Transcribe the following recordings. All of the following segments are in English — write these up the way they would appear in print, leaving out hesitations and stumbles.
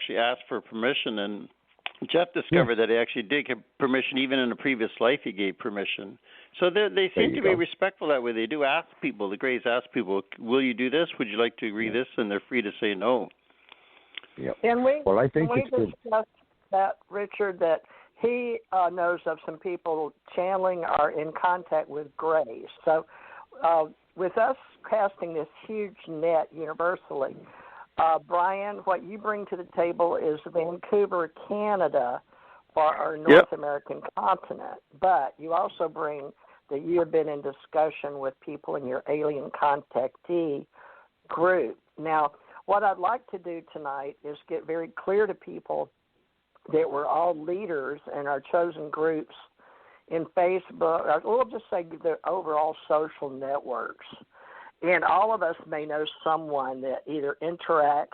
actually ask for permission, and Jeff discovered that he actually did get permission. Even in a previous life, he gave permission. So they seem to be respectful that way. They do ask people. The Greys ask people, "Will you do this? Would you like to agree this?" And they're free to say no. Yep. And I think we it's good. discussed that, Richard, that he knows of some people channeling are in contact with Greys. So with us casting this huge net universally, Brian, what you bring to the table is Vancouver, Canada, for our North American continent. But you also bring that you have been in discussion with people in your alien contactee group. Now, what I'd like to do tonight is get very clear to people that we're all leaders in our chosen groups in Facebook, or we'll just say the overall social networks. And all of us may know someone that either interacts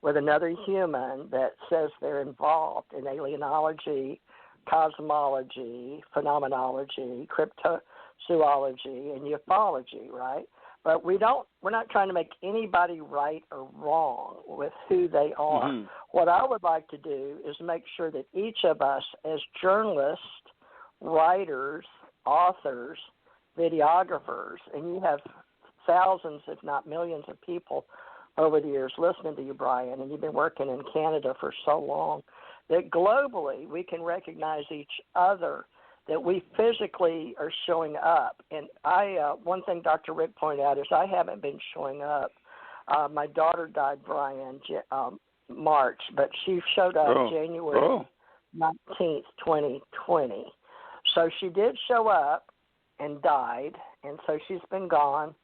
with another human that says they're involved in alienology, cosmology, phenomenology, cryptozoology, and ufology, right? But we're not trying to make anybody right or wrong with who they are. Mm-hmm. What I would like to do is make sure that each of us as journalists, writers, authors, videographers, and you have thousands, if not millions of people over the years listening to you, Brian, and you've been working in Canada for so long, that globally we can recognize each other, that we physically are showing up. And one thing Dr. Rick pointed out is I haven't been showing up. My daughter died, Brian, March, but she showed up January 19th, 2020. So she did show up and died, and so she's been gone.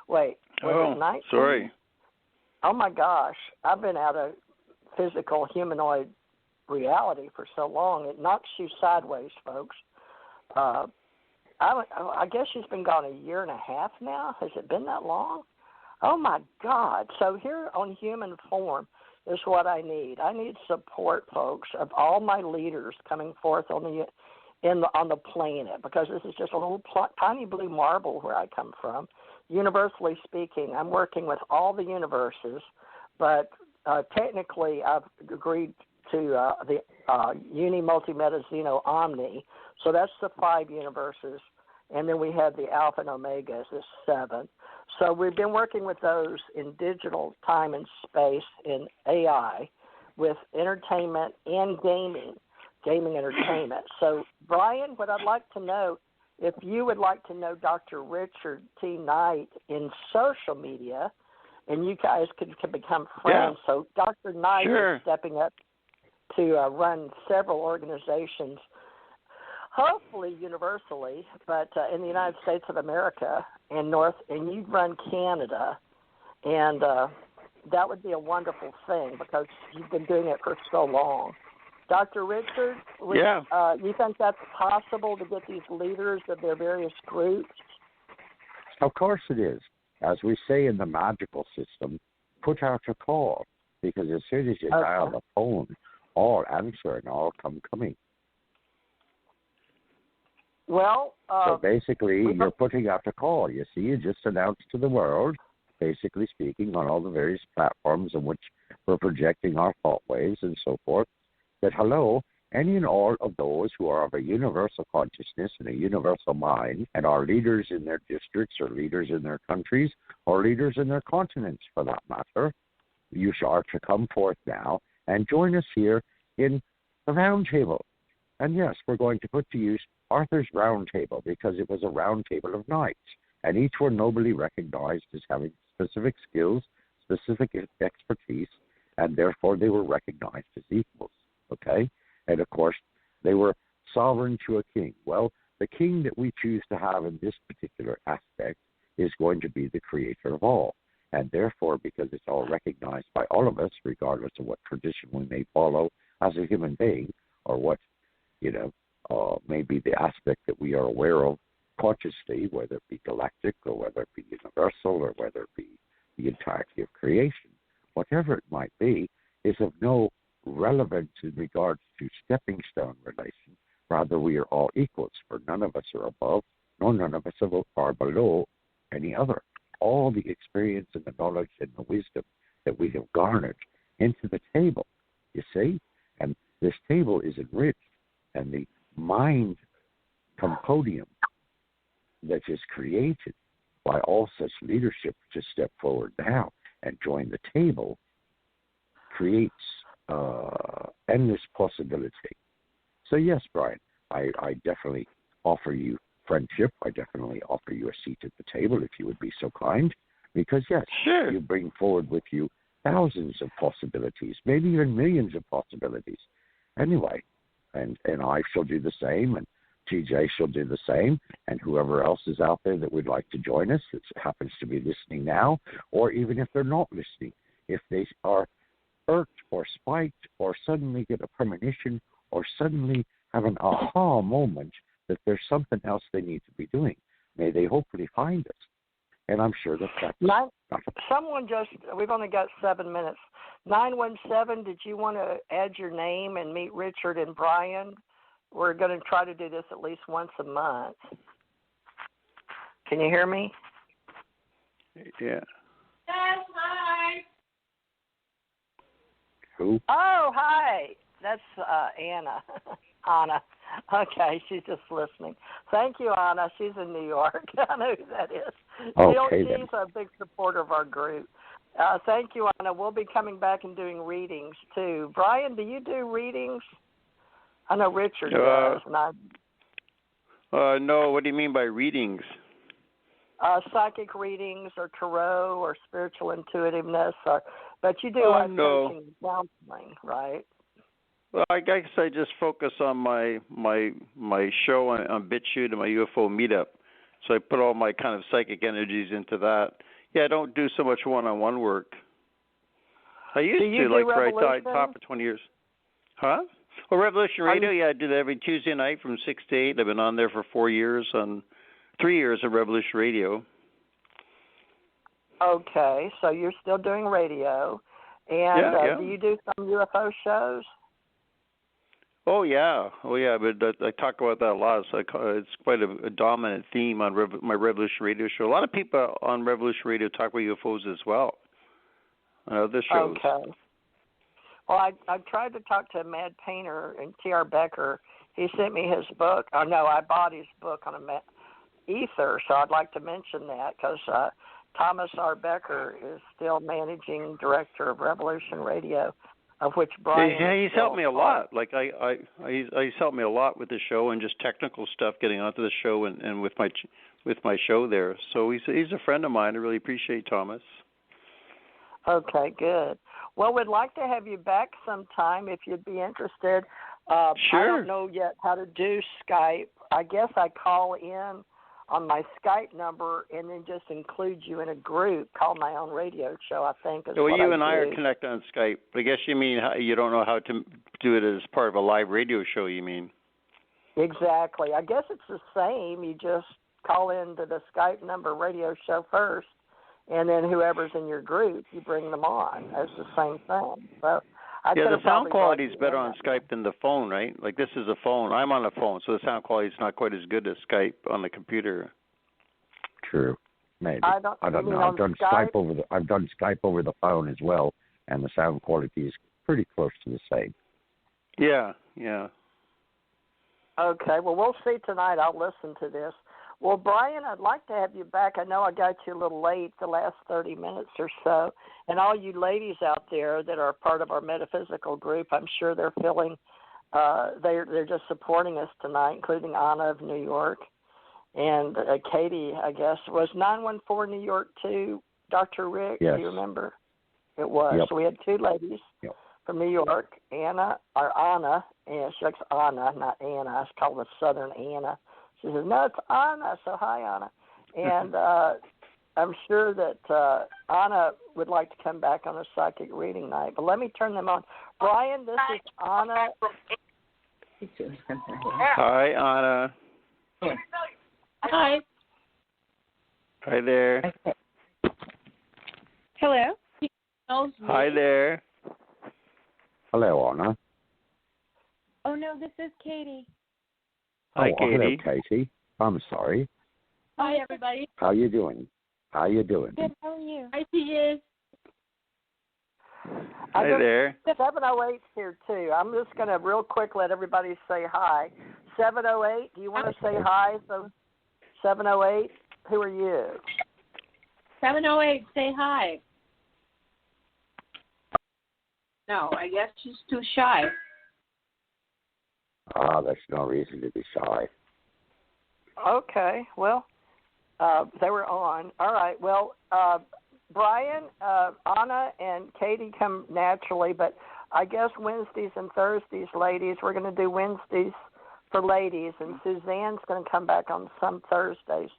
Wait, was it 19? Sorry. Oh, my gosh. I've been out of physical humanoid reality for so long. It knocks you sideways, folks. I guess she's been gone a year and a half now. Has it been that long? Oh, my God. So here on Human Form is what I need. I need support, folks, of all my leaders coming forth on the planet, because this is just a little tiny blue marble where I come from. Universally speaking, I'm working with all the universes, but technically I've agreed to the Uni Multi Meta Zeno Omni. So that's the 5 universes, and then we have the Alpha and Omega as the 7. So we've been working with those in digital time and space, in AI, with entertainment and gaming entertainment. So, Brian, what I'd like to know, if you would like to know Dr. Richard T. Knight in social media, and you guys could become friends. So Dr. Knight is stepping up to run several organizations, hopefully universally, but in the United States of America and you run Canada, and that would be a wonderful thing because you've been doing it for so long. Dr. Richard, you think that's possible to get these leaders of their various groups? Of course it is. As we say in the magical system, put out a call, because as soon as you dial the phone, all answer and all come coming. Well, so basically, you're putting out a call. You see, you just announced to the world, basically speaking, on all the various platforms in which we're projecting our thought waves and so forth, that hello, any and all of those who are of a universal consciousness and a universal mind and are leaders in their districts or leaders in their countries or leaders in their continents, for that matter, you are to come forth now and join us here in the round table. And yes, we're going to put to use Arthur's round table, because it was a round table of knights, and each were nobly recognized as having specific skills, specific expertise, and therefore they were recognized as equals. Okay? And of course, they were sovereign to a king. Well, the king that we choose to have in this particular aspect is going to be the creator of all. And therefore, because it's all recognized by all of us, regardless of what tradition we may follow as a human being, or what, may be the aspect that we are aware of consciously, whether it be galactic or whether it be universal or whether it be the entirety of creation, whatever it might be, is of no relevance in regards to stepping stone relation. Rather, we are all equals, for none of us are above, nor none of us are below any other. All the experience and the knowledge and the wisdom that we have garnered into the table, you see? And this table is enriched, and the mind compodium that is created by all such leadership to step forward now and join the table creates endless possibility. So yes, Brian, I definitely offer you friendship. I definitely offer you a seat at the table if you would be so kind, because yes, sure, you bring forward with you thousands of possibilities, maybe even millions of possibilities. Anyway, and I shall do the same, and TJ shall do the same, and whoever else is out there that would like to join us that happens to be listening now, or even if they're not listening, if they are irked or spiked or suddenly get a premonition or suddenly have an aha moment that there's something else they need to be doing, may they hopefully find us. And I'm sure that's someone just, we've only got 7 minutes. 917, did you want to add your name and meet Richard and Brian? We're going to try to do this at least once a month. Can you hear me? Yeah. Hi. Who? Oh, hi. That's Anna. Anna. Okay, she's just listening. Thank you, Anna. She's in New York. I know who that is. Okay, she's a big supporter of our group. Thank you, Anna. We'll be coming back and doing readings, too. Brian, do you do readings? I know Richard does. No, what do you mean by readings? Psychic readings or tarot or spiritual intuitiveness. But you do no. coaching and counseling, right? Well, I guess I just focus on my show on BitChute and my UFO meetup. So I put all my kind of psychic energies into that. Yeah, I don't do so much one-on-one work. I used to, like, where I taught for 20 years. Huh? Well, Revolution Radio, yeah, I do that every Tuesday night from 6 to 8. I've been on there for 4 years, on 3 years of Revolution Radio. Okay, so you're still doing radio. And do you do some UFO shows? Oh yeah, but I talk about that a lot. So it's quite a dominant theme on my Revolution Radio show. A lot of people on Revolution Radio talk about UFOs as well on other shows. Okay. Well, I tried to talk to Mad Painter and T.R. Becker. He sent me his book. Oh, no, I bought his book on Ether, so I'd like to mention that because Thomas R. Becker is still managing director of Revolution Radio, of which Brian. Yeah, he's helped me a lot. Like he's helped me a lot with the show and just technical stuff, getting onto the show and with my show there. So he's a friend of mine. I really appreciate Thomas. Okay, good. Well, we'd like to have you back sometime if you'd be interested. Sure. I don't know yet how to do Skype. I guess I call in on my Skype number and then just include you in a group called my own radio show, I think. Well, you and I are connected on Skype. I guess you mean you don't know how to do it as part of a live radio show, you mean? Exactly. I guess it's the same. You just call into the Skype number radio show first, and then whoever's in your group, you bring them on. It's the same thing. So the sound quality is better on Skype than the phone, right? Like this is a phone. I'm on a phone, so the sound quality is not quite as good as Skype on the computer. True, maybe. I don't know. I've done Skype over the phone as well, and the sound quality is pretty close to the same. Yeah. Okay. Well, we'll see tonight. I'll listen to this. Well, Brian, I'd like to have you back. I know I got you a little late the last 30 minutes or so. And all you ladies out there that are part of our metaphysical group, I'm sure they're feeling they're just supporting us tonight, including Anna of New York. And Katie, I guess, was 914 New York too, Dr. Rick? Yes. Do you remember? It was. Yep. So we had two ladies from New York, Anna, and she likes Anna, not Anna. It's called the Southern Anna. She says, no, it's Anna. So hi, Anna. And I'm sure that Anna would like to come back on a psychic reading night. But let me turn them on. Brian, this is Anna. Hi, Anna. Hi. Hi there. Hello. Hi there. Hello, Anna. Oh, no, this is Katie. Hi, Katie. Hello, Katie. I'm sorry. Hi, everybody. How you doing? Good. How are you? Hi, she is. Hi there. 708's here too. I'm just going to real quick let everybody say hi. 708, do you want to say hi? So 708, who are you? 708, say hi. No, I guess she's too shy. There's no reason to be shy. Okay, well, they were on. All right, well, Brian, Anna, and Katie come naturally, but I guess Wednesdays and Thursdays, ladies, we're going to do Wednesdays for ladies, and Suzanne's going to come back on some Thursdays.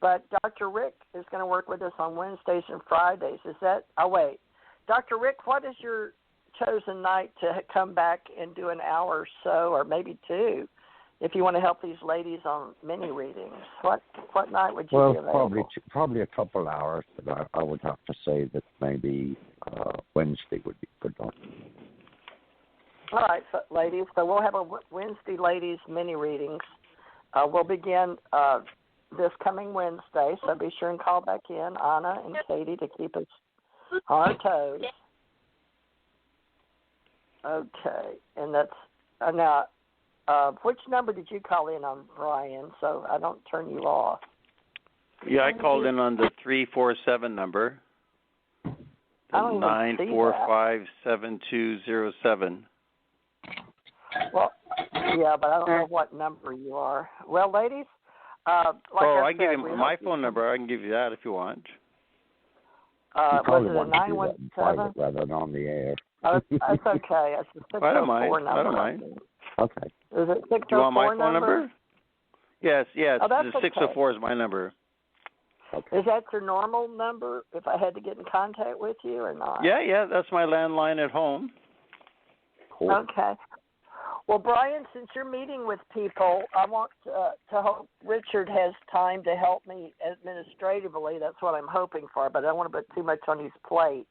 But Dr. Rick is going to work with us on Wednesdays and Fridays. Is that – oh, wait. Dr. Rick, what is your chosen night to come back and do an hour or so, or maybe two, if you want to help these ladies on mini readings? What night would you be available? Well, probably a couple hours, but I would have to say that maybe Wednesday would be good one. All right, so, ladies, so we'll have a Wednesday ladies mini readings. We'll begin this coming Wednesday, so be sure and call back in, Anna and Katie, to keep us on our toes. Okay, and that's now. Which number did you call in on, Brian, so I don't turn you off? Yeah, I called in on the 347 number. 9457207. Well, yeah, but I don't know what number you are. Well, ladies, I can give you my phone number. I can give you that if you want. Was it a 917? Rather than on the air. That's okay. It's a 604 I don't mind. number. I don't mind. Okay. Is it 604 Do you want my phone number? Yes. Oh, that's the 604 is my number. Okay. Is that your normal number if I had to get in contact with you or not? Yeah, that's my landline at home. Cool. Okay. Well, Brian, since you're meeting with people, I want to hope Richard has time to help me administratively. That's what I'm hoping for, but I don't want to put too much on his plate.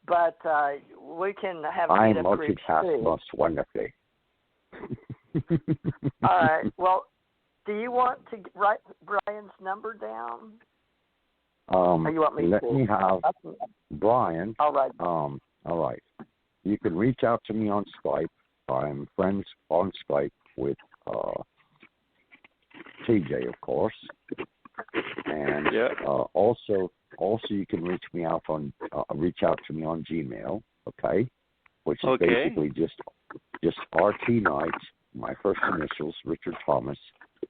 But we can have I multitask most wonderfully. All right. Well, do you want to write Brian's number down? Or you want me let to? me have Brian. All right. All right. You can reach out to me on Skype. I'm friends on Skype with TJ, of course, and also you can reach out to me on Gmail, okay? Which is basically just RT Knight, my first initials, Richard Thomas,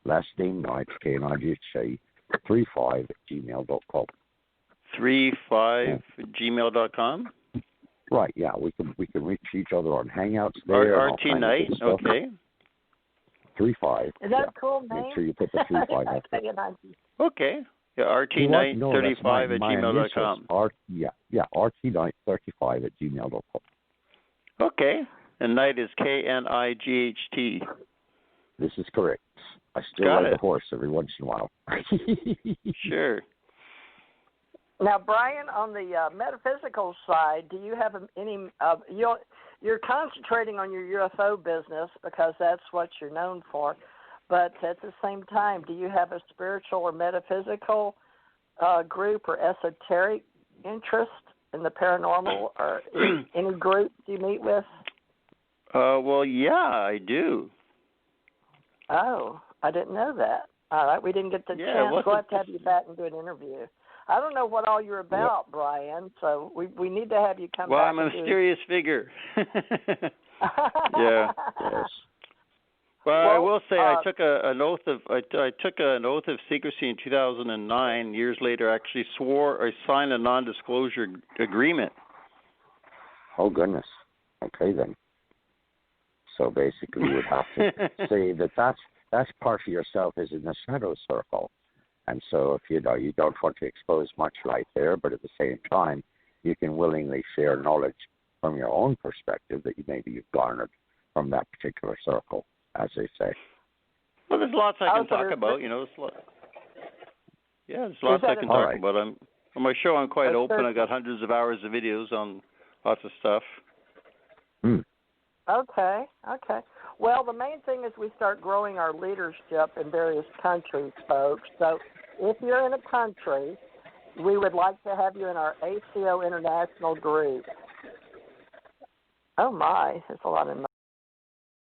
last name Knight, KNIGHT, 35@gmail.com. 35@gmail.com. Right, yeah, we can reach each other on Hangouts there. RT Knight, okay. 35. Is that a cool name? Make sure you put the 35 up there. Okay. Yeah, RT Knight 35@gmail.com. RT Knight 35@gmail.com. Okay. And Knight is KNIGHT. This is correct. I still ride the horse every once in a while. Sure. Now, Brian, on the metaphysical side, do you have any? You're concentrating on your UFO business because that's what you're known for. But at the same time, do you have a spiritual or metaphysical group or esoteric interest in the paranormal, or any group you meet with? Well, yeah, I do. Oh, I didn't know that. All right, we didn't get the chance. We'll have to have you back and do an interview. I don't know what all you're about, Brian, so we need to have you come back. Well, I'm a mysterious figure. Yeah. Yes. Well, I will say I took an oath of secrecy in 2009. Years later, I actually I signed a non-disclosure agreement. Oh goodness. Okay then. So basically, you would have to say that's part of yourself is in the shadow circle. And so if you don't want to expose much light there, but at the same time, you can willingly share knowledge from your own perspective that you've garnered from that particular circle, as they say. Well, there's lots I can talk about, there's lots I can talk about. On my show, I'm quite open. I got hundreds of hours of videos on lots of stuff. Okay. Well, the main thing is we start growing our leadership in various countries, folks. So if you're in a country, we would like to have you in our ACO International group. Oh my, that's a lot of